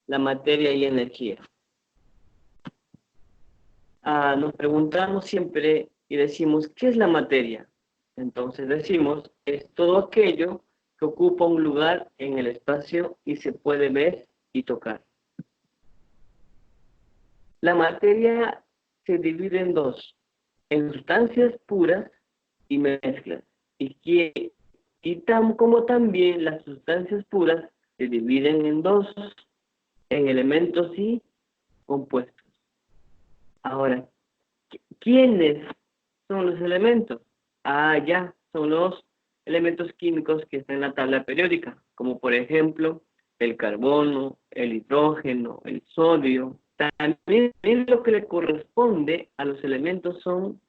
la materia y energía. Nos preguntamos siempre y decimos, ¿qué es la materia? Entonces decimos, es todo aquello que ocupa un lugar en el espacio y se puede ver y tocar. La materia se divide en dos, en sustancias puras y mezclas. Como también las sustancias puras se dividen en dos, en elementos y compuestos. Ahora, ¿quiénes son los elementos? Ya, son los elementos químicos que están en la tabla periódica, como por ejemplo el carbono, el hidrógeno, el sodio. También lo que le corresponde a los elementos son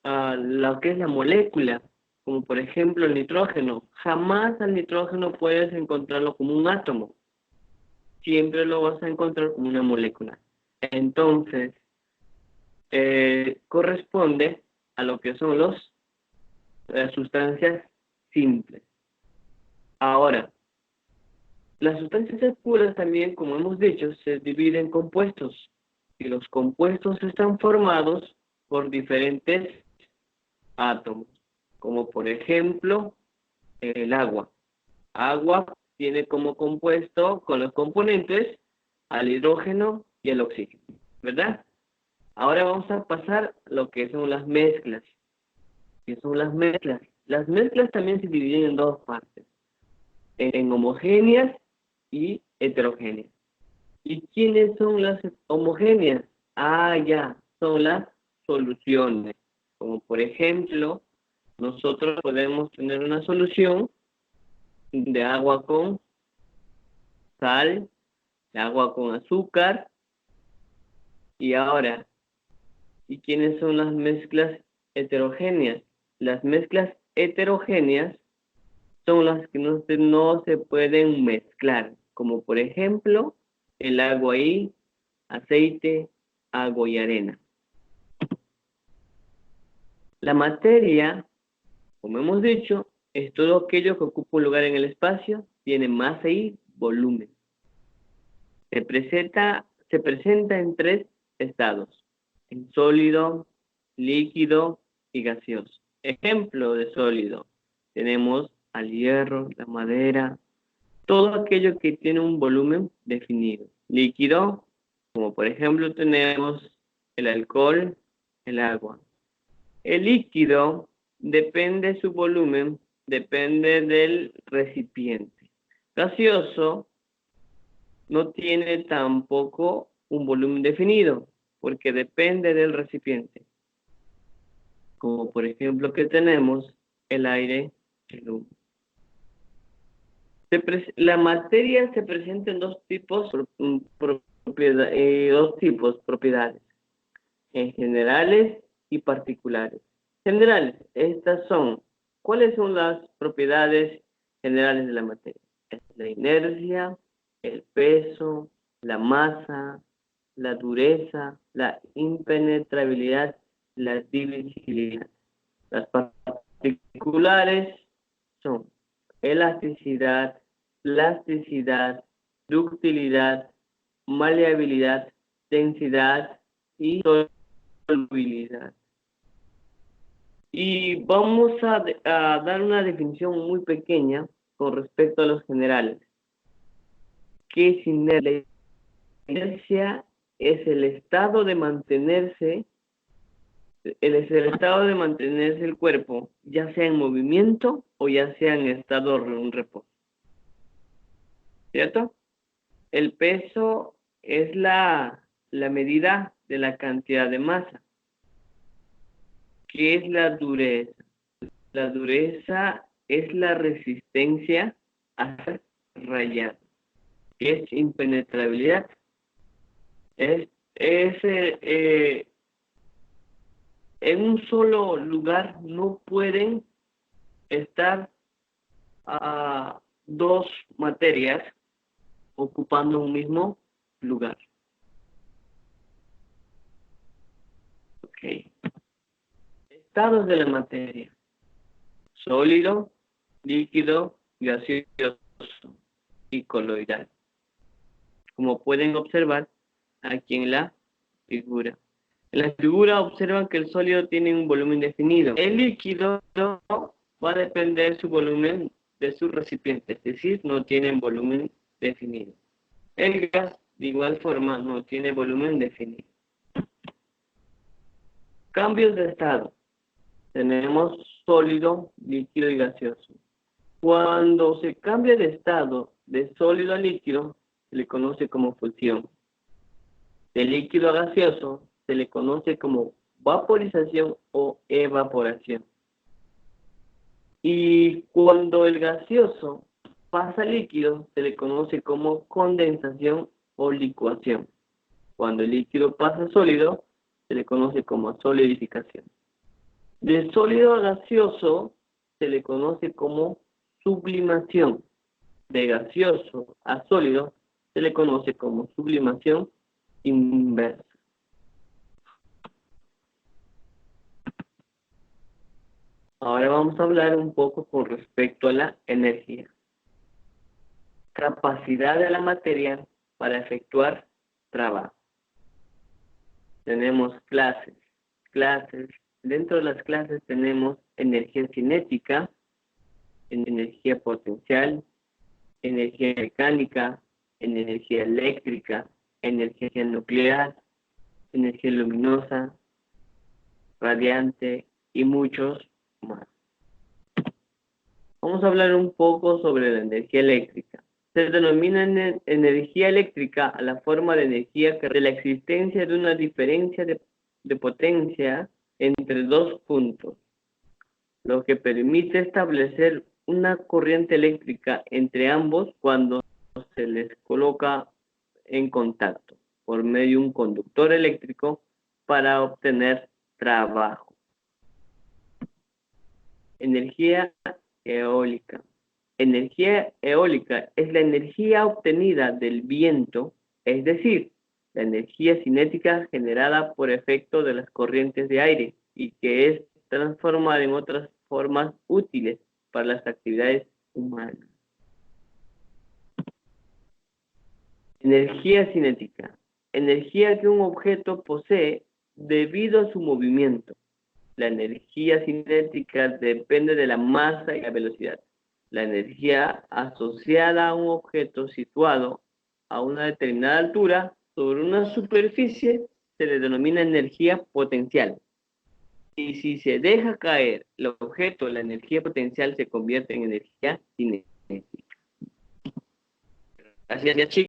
lo que es la molécula, como por ejemplo el nitrógeno. Jamás al nitrógeno puedes encontrarlo como un átomo, siempre lo vas a encontrar como una molécula. Entonces, corresponde a lo que son las sustancias simples. Ahora, las sustancias puras también, como hemos dicho, se dividen en compuestos. Y los compuestos están formados por diferentes átomos, como por ejemplo el agua. Agua tiene como compuesto con los componentes al hidrógeno y el oxígeno, ¿verdad? Ahora vamos a pasar a lo que son las mezclas. ¿Qué son las mezclas? Las mezclas también se dividen en dos partes, en homogéneas y heterogéneas. ¿Y quiénes son las homogéneas? Ya, son las soluciones. Como por ejemplo, nosotros podemos tener una solución de agua con sal, de agua con azúcar. Y ahora, ¿y quiénes son las mezclas heterogéneas? Las mezclas heterogéneas son las que no se pueden mezclar, como por ejemplo el agua y aceite, agua y arena. La materia, como hemos dicho, es todo aquello que ocupa un lugar en el espacio, tiene masa y volumen. Se presenta en tres estados, en sólido, líquido y gaseoso. Ejemplo de sólido, tenemos al hierro, la madera, todo aquello que tiene un volumen definido. Líquido, como por ejemplo tenemos el alcohol, el agua. El líquido depende de su volumen, depende del recipiente. Gaseoso no tiene tampoco un volumen definido, porque depende del recipiente. Como por ejemplo que tenemos el aire, el humo. La materia se presenta en dos tipos propiedades, en generales y particulares. Generales, ¿cuáles son las propiedades generales de la materia? Es la inercia, el peso, la masa, la dureza, la impenetrabilidad, la divisibilidad. Las particulares son elasticidad, plasticidad, ductilidad, maleabilidad, densidad y solubilidad. Y vamos a dar una definición muy pequeña con respecto a los generales. ¿Qué es inercia? La inercia es el estado de mantenerse el cuerpo, ya sea en movimiento o ya sea en estado de un reposo. ¿Cierto? El peso es la medida de la cantidad de masa. ¿Qué es la dureza? La dureza es la resistencia a ser rayado. ¿Qué es impenetrabilidad? En un solo lugar no pueden estar dos materias ocupando un mismo lugar. Ok. Estados de la materia: sólido, líquido, gaseoso y coloidal. como pueden observar aquí en la figura. En la figura observan que el sólido tiene un volumen definido. El líquido va a depender su volumen de su recipiente, es decir, no tiene volumen definido. El gas, de igual forma, no tiene volumen definido. Cambios de estado. Tenemos sólido, líquido y gaseoso. Cuando se cambia de estado de sólido a líquido, se le conoce como fusión. De líquido a gaseoso, se le conoce como vaporización o evaporación. Y cuando el gaseoso pasa a líquido, se le conoce como condensación o licuación. Cuando el líquido pasa a sólido, se le conoce como solidificación. De sólido a gaseoso, se le conoce como sublimación. De gaseoso a sólido, se le conoce como sublimación inversa. Ahora vamos a hablar un poco con respecto a la energía. Capacidad de la materia para efectuar trabajo. Tenemos clases. Dentro de las clases tenemos energía cinética, energía potencial, energía mecánica, energía eléctrica, energía nuclear, energía luminosa, radiante y muchos más. Vamos a hablar un poco sobre la energía eléctrica. Se denomina energía eléctrica a la forma de energía que de la existencia de una diferencia de potencia entre dos puntos, lo que permite establecer una corriente eléctrica entre ambos cuando se les coloca en contacto por medio de un conductor eléctrico para obtener trabajo. Energía eólica. Energía eólica es la energía obtenida del viento, es decir, la energía cinética generada por efecto de las corrientes de aire y que es transformada en otras formas útiles para las actividades humanas. Energía cinética. Energía que un objeto posee debido a su movimiento. La energía cinética depende de la masa y la velocidad. La energía asociada a un objeto situado a una determinada altura sobre una superficie se le denomina energía potencial. Y si se deja caer el objeto, la energía potencial se convierte en energía cinética. Gracias, chicos.